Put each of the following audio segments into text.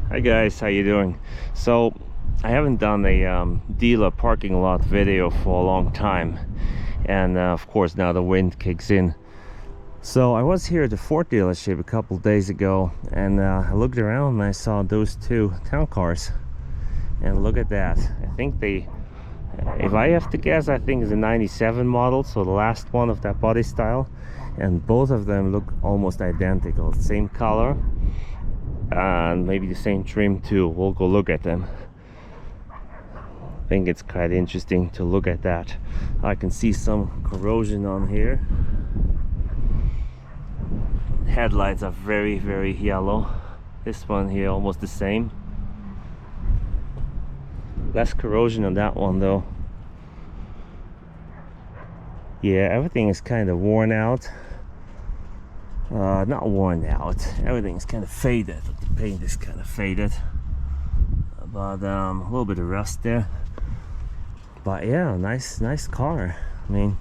Hi guys, how you doing? So I haven't done a dealer parking lot video for a long time, and of course now the wind kicks in. So I was here at the Ford dealership a couple days ago, and I looked around and I saw those two town cars, and look at that. I think they, if I have to guess, I think it's a 97 model, so the last one of that body style, and both of them look almost identical, same color and maybe the same trim too. We'll go look at them. I think it's quite interesting to look at that. I can see some corrosion on here. Headlights are very yellow. This one here almost the same. Less corrosion on that one though. Yeah, everything is kind of worn out. Not worn out, everything's kind of faded. The paint is kind of faded, but a little bit of rust there. But yeah, nice car. I mean,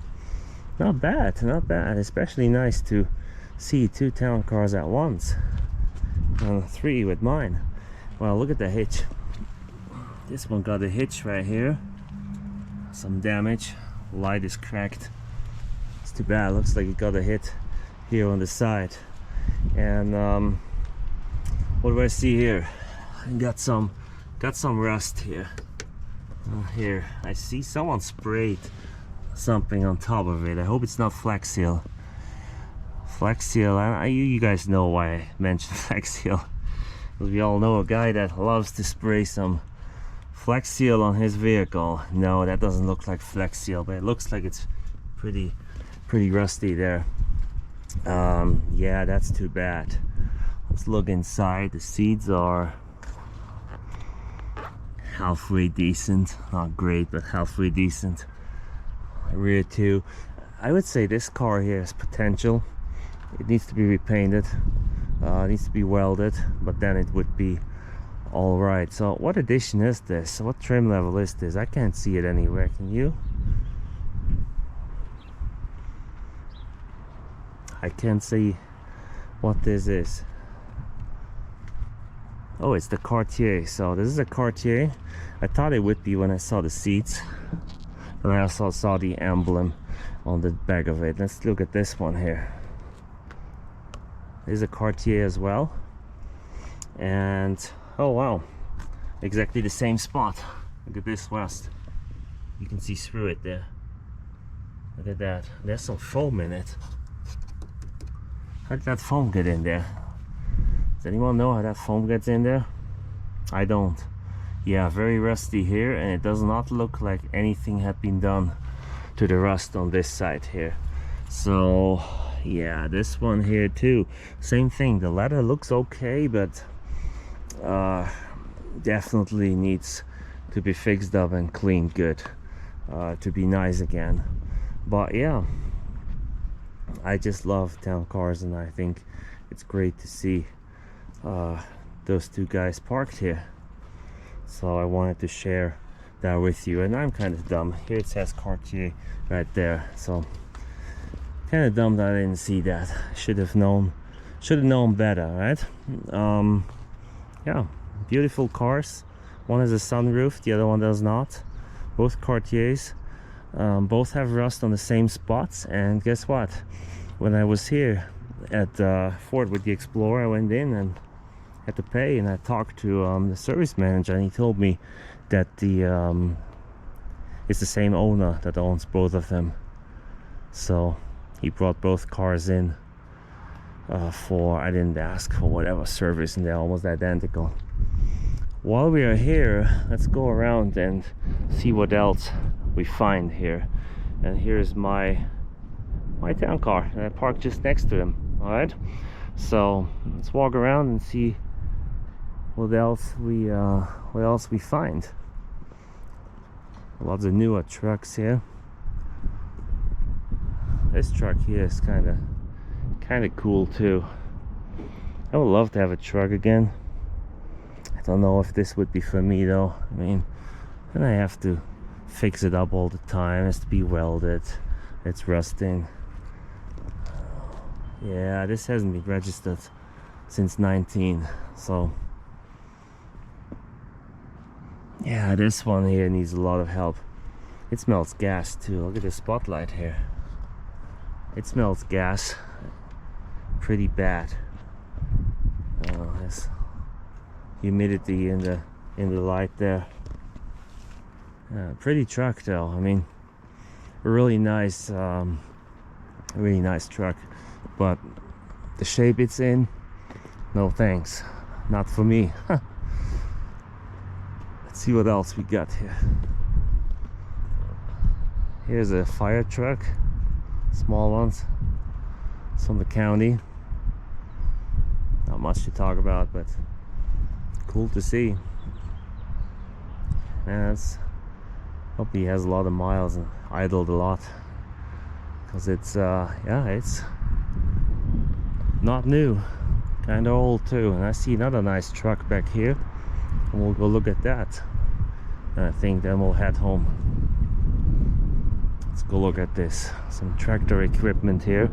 not bad, especially nice to see two town cars at once, and three with mine. Well, look at the hitch. This one got a hitch right here, some damage. Light is cracked. It's too bad. Looks like it got a hit here on the side. And what do I see here? I got some rust here. Here I see someone sprayed something on top of it. I hope it's not Flex Seal. Flex Seal, you guys know why I mentioned Flex Seal, because we all know a guy that loves to spray some Flex Seal on his vehicle. No, that doesn't look like Flex Seal, but it looks like it's pretty rusty there. Yeah, that's too bad. Let's look inside. The seats are halfway decent, not great, but halfway decent. Rear too. I would say this car here has potential. It needs to be repainted, needs to be welded, but then it would be all right. So what edition is this? What trim level is this? I can't see it anywhere. Can you? I can't see what this is. Oh, it's the Cartier. So this is a Cartier. I thought it would be when I saw the seats, but I also saw the emblem on the back of it. Let's look at this one here. This is a Cartier as well, and oh wow, exactly the same spot. Look at this rust. You can see through it there. Look at that. There's some foam in it. How did that foam get in there? Does anyone know how that foam gets in there? I don't. Yeah, very rusty here, and it does not look like anything had been done to the rust on this side here. So yeah, this one here too, same thing. The leather looks okay, but definitely needs to be fixed up and cleaned good to be nice again. But yeah, I just love town cars, and I think it's great to see those two guys parked here. So I wanted to share that with you. And I'm kind of dumb. Here it says Cartier right there. So kind of dumb that I didn't see that. Should have known better, right? Yeah, beautiful cars. One has a sunroof, the other one does not. Both Cartiers. Both have rust on the same spots, and guess what? When I was here at Ford with the Explorer, I went in and had to pay, and I talked to the service manager, and he told me that it's the same owner that owns both of them. So he brought both cars in for, I didn't ask for whatever service, and they're almost identical. While we are here, let's go around and see what else we find here. And here's my town car, and I parked just next to him. All right, so let's walk around and see what else we find. Lots of newer trucks here. This truck here is kind of cool too. I would love to have a truck again. I don't know if this would be for me though. I mean, then I have to fix it up all the time. It has to be welded. It's rusting. Yeah, this hasn't been registered since 19, so Yeah, this one here needs a lot of help. It smells gas too. Look at the spotlight here. It smells gas pretty bad. There's humidity in the light there. Pretty truck though. I mean, a really nice truck, but the shape it's in, no thanks, not for me. Let's see what else we got here. Here's a fire truck, small ones. It's from the county. Not much to talk about, but cool to see. And hope he has a lot of miles and idled a lot, because it's yeah, it's not new, kind of old too. And I see another nice truck back here, and we'll go look at that, and I think then we'll head home. Let's go look at this. Some tractor equipment here.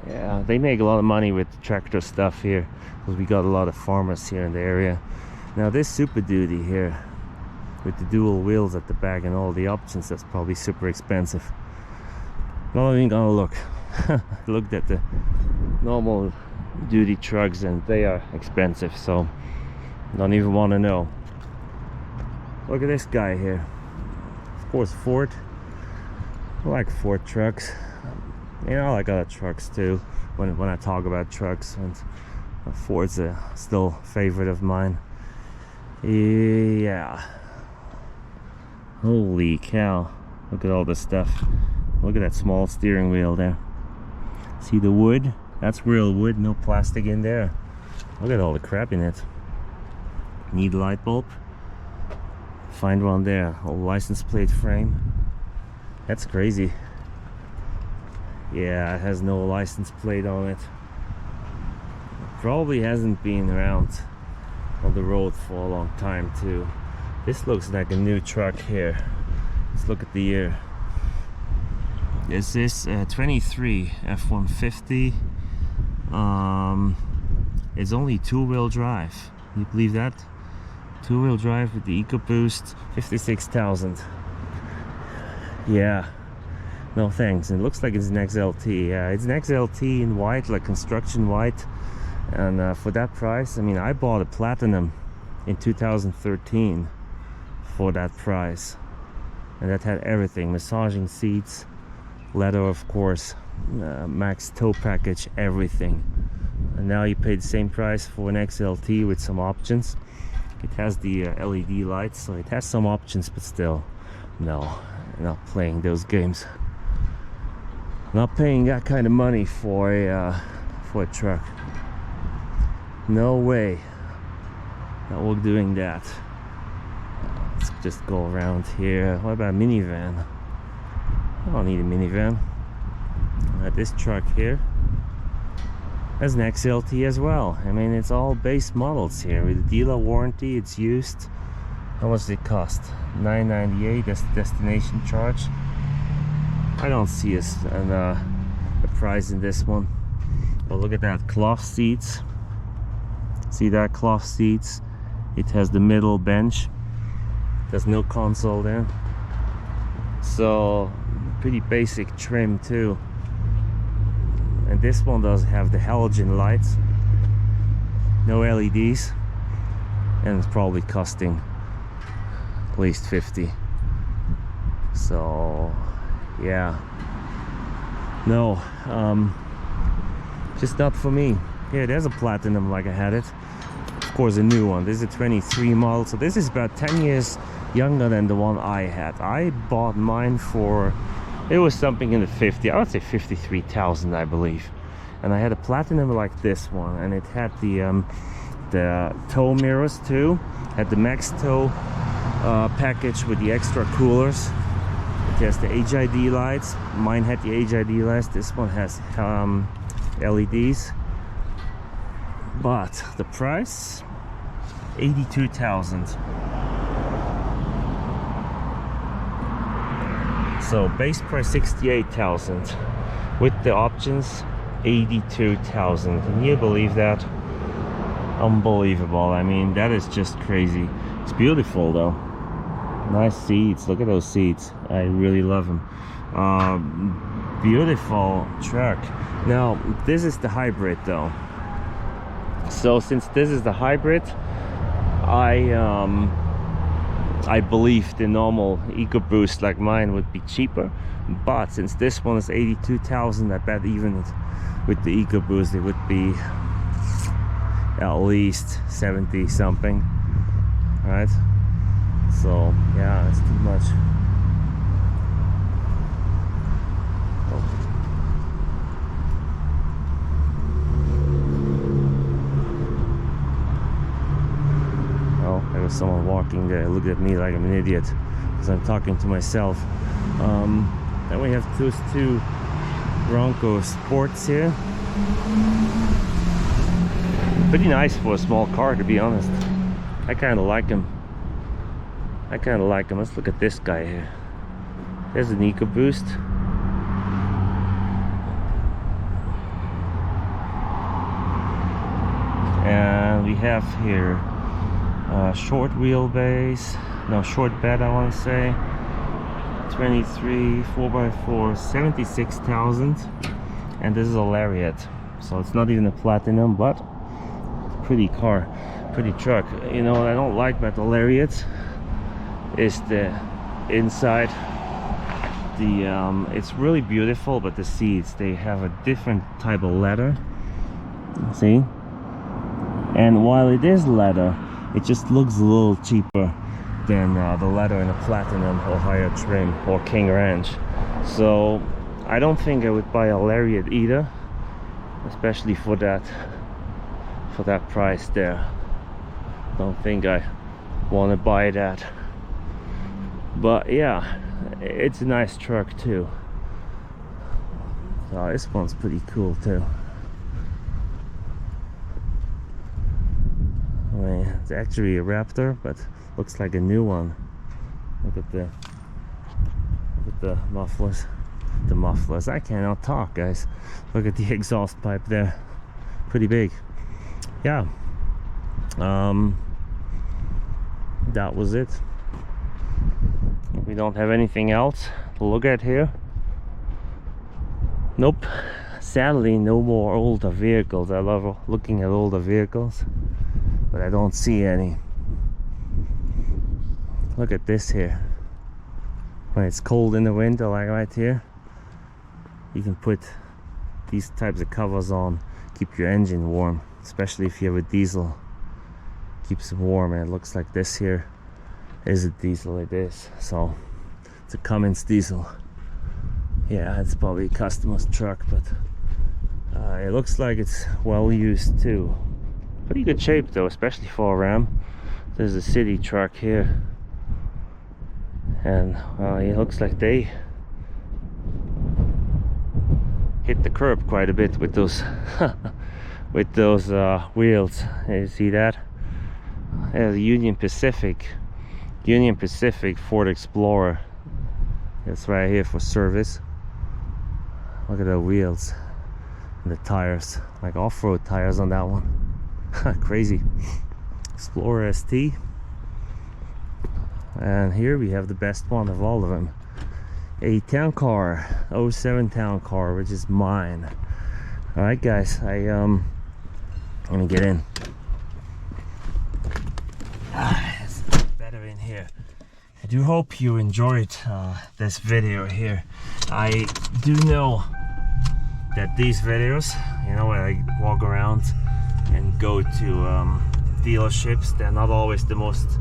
Yeah, they make a lot of money with the tractor stuff here, because we got a lot of farmers here in the area. Now this Super Duty here with the dual wheels at the back and all the options, that's probably super expensive. Not even gonna look. Looked at the normal duty trucks and they are expensive, so don't even want to know. Look at this guy here. Of course, Ford. I like Ford trucks. You know, I like other trucks too. When I talk about trucks, and Ford's still a favorite of mine. Yeah. Holy cow. Look at all this stuff. Look at that small steering wheel there. See the wood? That's real wood, no plastic in there. Look at all the crap in it. Need a light bulb? Find one there. Old license plate frame. That's crazy. Yeah, it has no license plate on it. Probably hasn't been around on the road for a long time too. This looks like a new truck here. Let's look at the year. This is 23 F-150. It's only two-wheel drive. Can you believe that? Two-wheel drive with the EcoBoost, 56,000. Yeah, no thanks. It looks like it's an XLT. Yeah, it's an XLT in white, like construction white. And for that price, I mean, I bought a Platinum in 2013 for that price, and that had everything: massaging seats, leather, of course, max tow package, everything. And now you pay the same price for an XLT with some options. It has the LED lights, so it has some options, but still, no, I'm not playing those games. Not paying that kind of money for a truck. No way that we're doing that. Let's just go around here. What about a minivan? I don't need a minivan. This truck here has an XLT as well. I mean, it's all base models here with a dealer warranty. It's used. How much does it cost? $9.98. That's the destination charge. I don't see a price in this one. But look at that, cloth seats. See that, cloth seats? It has the middle bench. There's no console there. So pretty basic trim too. And this one does have the halogen lights, no LEDs, and it's probably costing at least 50. So yeah, no, just not for me. Here, there's a Platinum like I had it. Of course, a new one. This is a 23 model, so this is about 10 years younger than the one I had. I bought mine for, it was something in the 50, I would say 53,000, I believe. And I had a Platinum like this one, and it had the tow mirrors too. Had the max tow package with the extra coolers. It has the HID lights. Mine had the HID lights. This one has LEDs. But the price, 82,000. So base price 68,000. With the options, 82,000. Can you believe that? Unbelievable. I mean, that is just crazy. It's beautiful though. Nice seats. Look at those seats. I really love them. Beautiful truck. Now this is the hybrid though. So since this is the hybrid, I believe the normal EcoBoost like mine would be cheaper, but since this one is 82,000, I bet even with the EcoBoost it would be at least 70 something, right? So yeah, it's too much. Oh, there was someone walking there. Look at me like I'm an idiot because I'm talking to myself. Then we have those two Bronco Sports here. Pretty nice for a small car, to be honest. I kind of like them. Let's look at this guy here. There's an EcoBoost. And we have here short wheelbase, no, short bed, I want to say. 23 4x4, 76,000. And this is a Lariat, so it's not even a Platinum, but pretty car, pretty truck. You know what I don't like about the Lariat is the inside. It's really beautiful, but the seats, they have a different type of leather, see? And while it is leather, it just looks a little cheaper than the leather in a Platinum or higher trim or King Ranch. So I don't think I would buy a Lariat either, especially for that price there. Don't think I want to buy that. But yeah, it's a nice truck too. So this one's pretty cool too. I mean, it's actually a Raptor, but looks like a new one. Look at the mufflers. The mufflers. I cannot talk, guys. Look at the exhaust pipe there. Pretty big. Yeah. That was it. We don't have anything else to look at here. Nope. Sadly, no more older vehicles. I love looking at older vehicles, but I don't see any. Look at this here. When it's cold in the winter, like right here, you can put these types of covers on, keep your engine warm, especially if you have a diesel. Keeps it warm. And it looks like this here is a diesel. It is, so it's a Cummins diesel. Yeah, it's probably a customer's truck, but it looks like it's well used too. Pretty good shape though, especially for a Ram. There's a city truck here, and it looks like they hit the curb quite a bit with those with those wheels. You see that? There's a Union Pacific Ford Explorer. It's right here for service. Look at the wheels and the tires, like off-road tires on that one. Crazy. Explorer ST. And here we have the best one of all of them, a town car, 07 town car, which is mine. All right, guys, let me get in. It's better in here. I do hope you enjoyed this video here. I do know that these videos, you know, when I walk around and go to dealerships, they're not always the most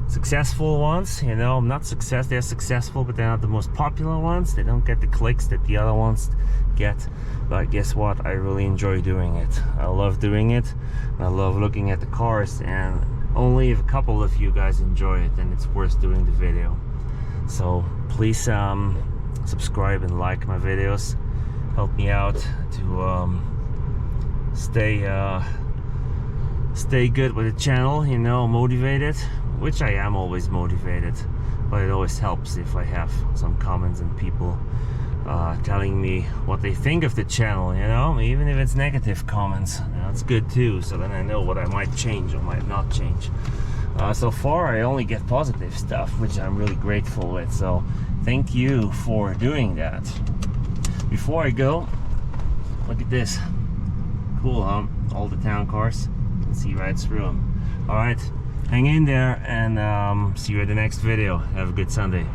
successful ones. You know, they're successful, but they're not the most popular ones. They don't get the clicks that the other ones get. But guess what? I really enjoy doing it. I love doing it. I love looking at the cars, and only if a couple of you guys enjoy it, then it's worth doing the video. So please subscribe and like my videos. Help me out to stay good with the channel, you know, motivated, which I am always motivated, but it always helps if I have some comments and people telling me what they think of the channel, you know, even if it's negative comments. That's good too, so then I know what I might change or might not change. So far I only get positive stuff, which I'm really grateful with, so thank you for doing that. Before I go, look at this. Cool, huh? All the town cars. You can see right through them. Alright, hang in there, and see you at the next video. Have a good Sunday.